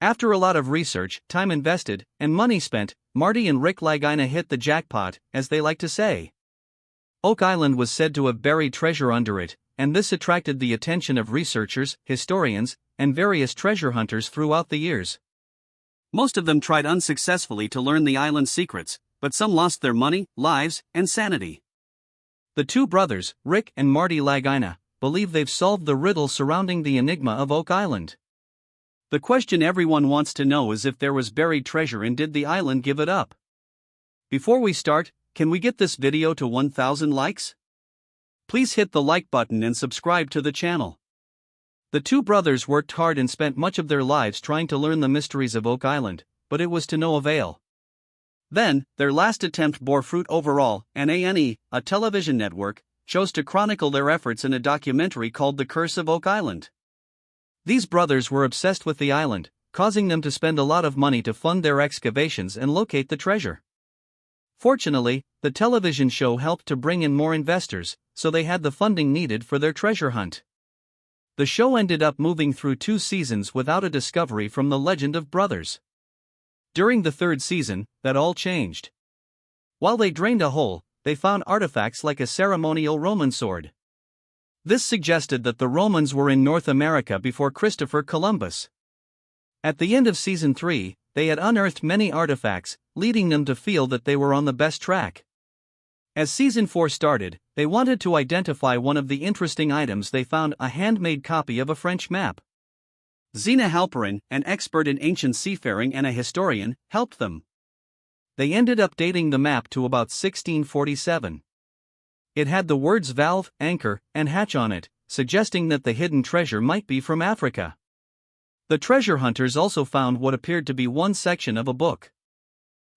After a lot of research, time invested, and money spent, Marty and Rick Lagina hit the jackpot, as they like to say. Oak Island was said to have buried treasure under it, and this attracted the attention of researchers, historians, and various treasure hunters throughout the years. Most of them tried unsuccessfully to learn the island's secrets, but some lost their money, lives, and sanity. The two brothers, Rick and Marty Lagina, believe they've solved the riddle surrounding the enigma of Oak Island. The question everyone wants to know is if there was buried treasure and did the island give it up? Before we start, can we get this video to 1,000 likes? Please hit the like button and subscribe to the channel. The two brothers worked hard and spent much of their lives trying to learn the mysteries of Oak Island, but it was to no avail. Then, their last attempt bore fruit overall, and A&E, a television network, chose to chronicle their efforts in a documentary called The Curse of Oak Island. These brothers were obsessed with the island, causing them to spend a lot of money to fund their excavations and locate the treasure. Fortunately, the television show helped to bring in more investors, so they had the funding needed for their treasure hunt. The show ended up moving through 2 seasons without a discovery from the legend of brothers. During the 3rd season, that all changed. While they drained a hole, they found artifacts like a ceremonial Roman sword. This suggested that the Romans were in North America before Christopher Columbus. At the end of season 3, they had unearthed many artifacts, leading them to feel that they were on the best track. As season 4 started, they wanted to identify one of the interesting items. They found a handmade copy of a French map. Zena Halperin, an expert in ancient seafaring and a historian, helped them. They ended up dating the map to about 1647. It had the words valve, anchor, and hatch on it, suggesting that the hidden treasure might be from Africa. The treasure hunters also found what appeared to be one section of a book.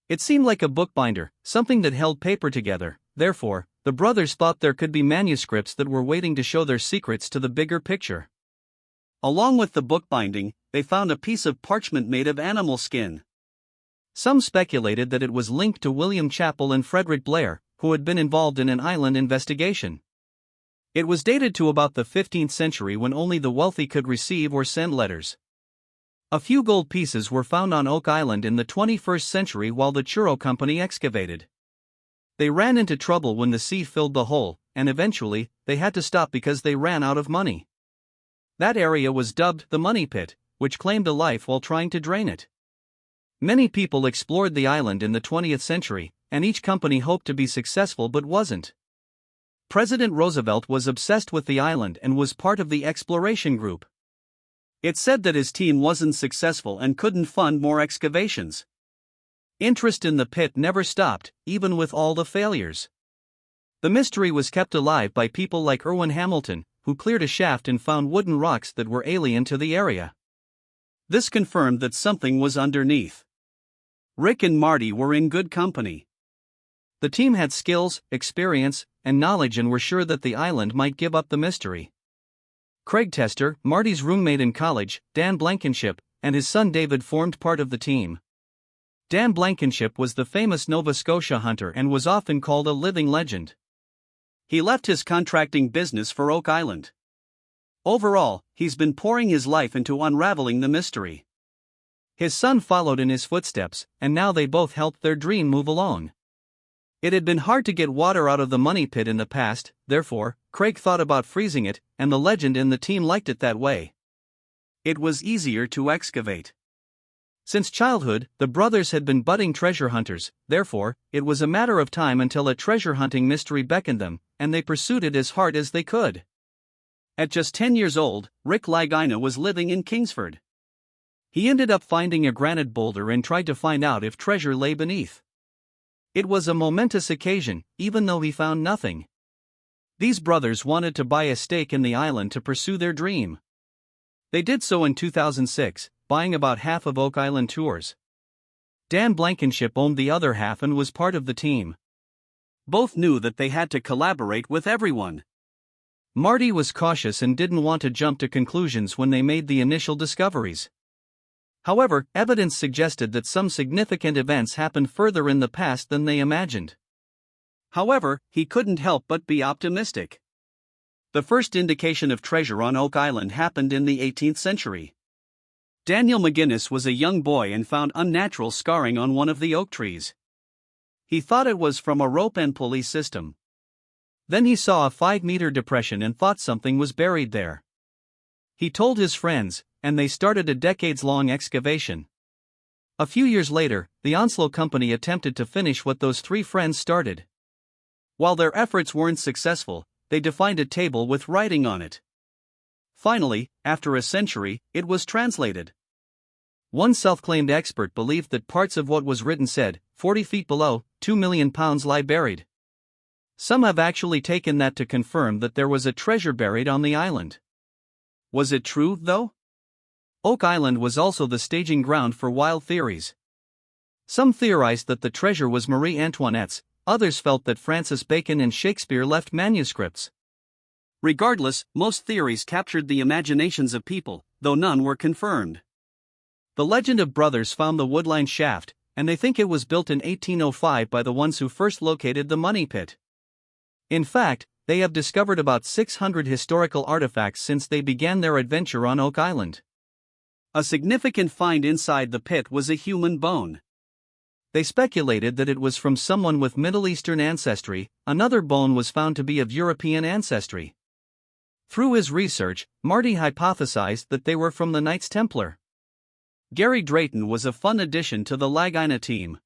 It seemed like a bookbinder, something that held paper together. Therefore, the brothers thought there could be manuscripts that were waiting to show their secrets to the bigger picture. Along with the bookbinding, they found a piece of parchment made of animal skin. Some speculated that it was linked to William Chappell and Frederick Blair, who had been involved in an island investigation. It was dated to about the 15th century when only the wealthy could receive or send letters. A few gold pieces were found on Oak Island in the 21st century while the Churro Company excavated. They ran into trouble when the sea filled the hole, and eventually, they had to stop because they ran out of money. That area was dubbed the Money Pit, which claimed a life while trying to drain it. Many people explored the island in the 20th century, and each company hoped to be successful but wasn't. President Roosevelt was obsessed with the island and was part of the exploration group. It's said that his team wasn't successful and couldn't fund more excavations. Interest in the pit never stopped, even with all the failures. The mystery was kept alive by people like Irwin Hamilton, who cleared a shaft and found wooden rocks that were alien to the area. This confirmed that something was underneath. Rick and Marty were in good company. The team had skills, experience, and knowledge and were sure that the island might give up the mystery. Craig Tester, Marty's roommate in college, Dan Blankenship, and his son David formed part of the team. Dan Blankenship was the famous Nova Scotia hunter and was often called a living legend. He left his contracting business for Oak Island. Overall, he's been pouring his life into unraveling the mystery. His son followed in his footsteps, and now they both helped their dream move along. It had been hard to get water out of the money pit in the past, therefore, Craig thought about freezing it, and the legend and the team liked it that way. It was easier to excavate. Since childhood, the brothers had been budding treasure hunters, therefore, it was a matter of time until a treasure hunting mystery beckoned them, and they pursued it as hard as they could. At just 10 years old, Rick Lagina was living in Kingsford. He ended up finding a granite boulder and tried to find out if treasure lay beneath. It was a momentous occasion, even though he found nothing. These brothers wanted to buy a stake in the island to pursue their dream. They did so in 2006, buying about half of Oak Island tours. Dan Blankenship owned the other half and was part of the team. Both knew that they had to collaborate with everyone. Marty was cautious and didn't want to jump to conclusions when they made the initial discoveries. However, evidence suggested that some significant events happened further in the past than they imagined. However, he couldn't help but be optimistic. The first indication of treasure on Oak Island happened in the 18th century. Daniel McGinnis was a young boy and found unnatural scarring on one of the oak trees. He thought it was from a rope and pulley system. Then he saw a 5-meter depression and thought something was buried there. He told his friends, and they started a decades-long excavation. A few years later, the Onslow Company attempted to finish what those 3 friends started. While their efforts weren't successful, they defined a table with writing on it. Finally, after a century, it was translated. One self-claimed expert believed that parts of what was written said, 40 feet below, 2 million pounds lie buried. Some have actually taken that to confirm that there was a treasure buried on the island. Was it true, though? Oak Island was also the staging ground for wild theories. Some theorized that the treasure was Marie Antoinette's, others felt that Francis Bacon and Shakespeare left manuscripts. Regardless, most theories captured the imaginations of people, though none were confirmed. The legend of brothers found the woodline shaft, and they think it was built in 1805 by the ones who first located the money pit. In fact, they have discovered about 600 historical artifacts since they began their adventure on Oak Island. A significant find inside the pit was a human bone. They speculated that it was from someone with Middle Eastern ancestry. Another bone was found to be of European ancestry. Through his research, Marty hypothesized that they were from the Knights Templar. Gary Drayton was a fun addition to the Lagina team.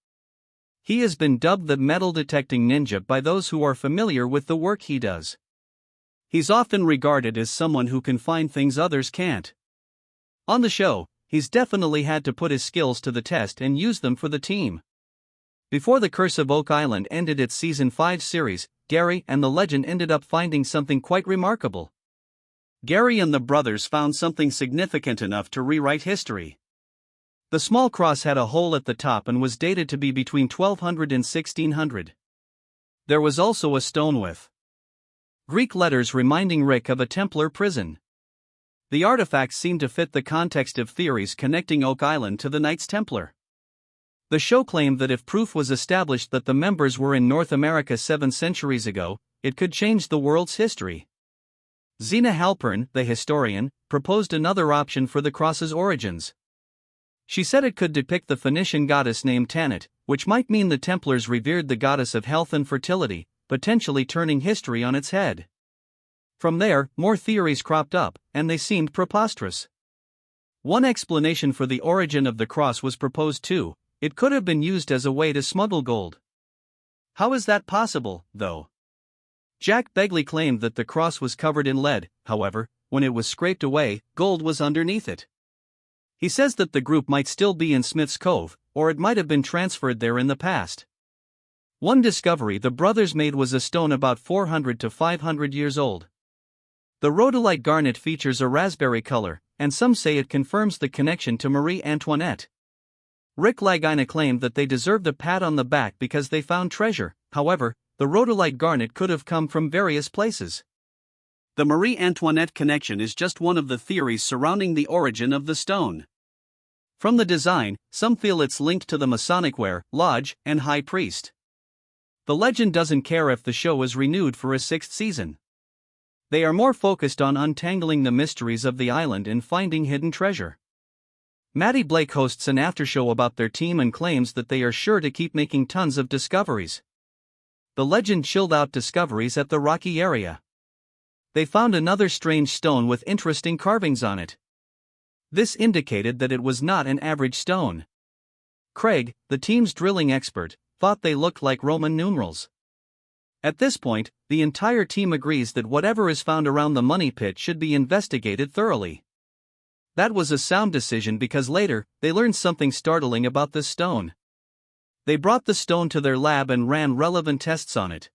He has been dubbed the metal-detecting ninja by those who are familiar with the work he does. He's often regarded as someone who can find things others can't. On the show, he's definitely had to put his skills to the test and use them for the team. Before The Curse of Oak Island ended its Season 5 series, Gary and the legend ended up finding something quite remarkable. Gary and the brothers found something significant enough to rewrite history. The small cross had a hole at the top and was dated to be between 1200 and 1600. There was also a stone with Greek letters reminding Rick of a Templar prison. The artifacts seemed to fit the context of theories connecting Oak Island to the Knights Templar. The show claimed that if proof was established that the members were in North America 7 centuries ago, it could change the world's history. Zena Halpern, the historian, proposed another option for the cross's origins. She said it could depict the Phoenician goddess named Tanit, which might mean the Templars revered the goddess of health and fertility, potentially turning history on its head. From there, more theories cropped up, and they seemed preposterous. One explanation for the origin of the cross was proposed too: it could have been used as a way to smuggle gold. How is that possible, though? Jack Begley claimed that the cross was covered in lead. However, when it was scraped away, gold was underneath it. He says that the group might still be in Smith's Cove, or it might have been transferred there in the past. One discovery the brothers made was a stone about 400 to 500 years old. The rhodolite garnet features a raspberry color, and some say it confirms the connection to Marie Antoinette. Rick Lagina claimed that they deserved a pat on the back because they found treasure. However, the rhodolite garnet could have come from various places. The Marie Antoinette connection is just one of the theories surrounding the origin of the stone. From the design, some feel it's linked to the Masonic wear, lodge, and high priest. The legend doesn't care if the show is renewed for a 6th season. They are more focused on untangling the mysteries of the island and finding hidden treasure. Maddie Blake hosts an aftershow about their team and claims that they are sure to keep making tons of discoveries. The legend chilled out discoveries at the Rocky area. They found another strange stone with interesting carvings on it. This indicated that it was not an average stone. Craig, the team's drilling expert, thought they looked like Roman numerals. At this point, the entire team agrees that whatever is found around the money pit should be investigated thoroughly. That was a sound decision because later, they learned something startling about this stone. They brought the stone to their lab and ran relevant tests on it.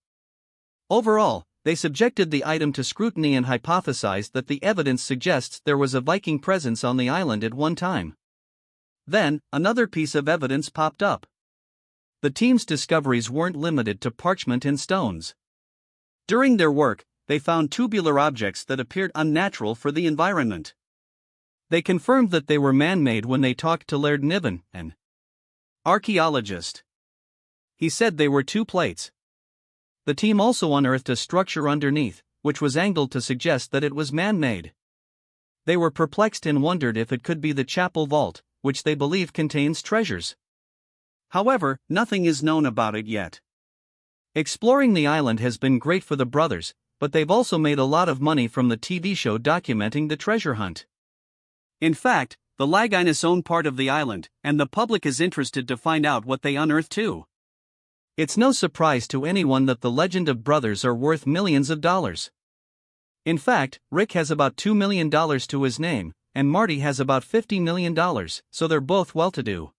Overall, they subjected the item to scrutiny and hypothesized that the evidence suggests there was a Viking presence on the island at one time. Then, another piece of evidence popped up. The team's discoveries weren't limited to parchment and stones. During their work, they found tubular objects that appeared unnatural for the environment. They confirmed that they were man-made when they talked to Laird Niven, an archaeologist. He said they were 2 plates. The team also unearthed a structure underneath, which was angled to suggest that it was man-made. They were perplexed and wondered if it could be the chapel vault, which they believe contains treasures. However, nothing is known about it yet. Exploring the island has been great for the brothers, but they've also made a lot of money from the TV show documenting the treasure hunt. In fact, the Lagina's own part of the island, and the public is interested to find out what they unearth too. It's no surprise to anyone that the legend of brothers are worth millions of dollars. In fact, Rick has about $2 million to his name, and Marty has about $50 million, so they're both well-to-do.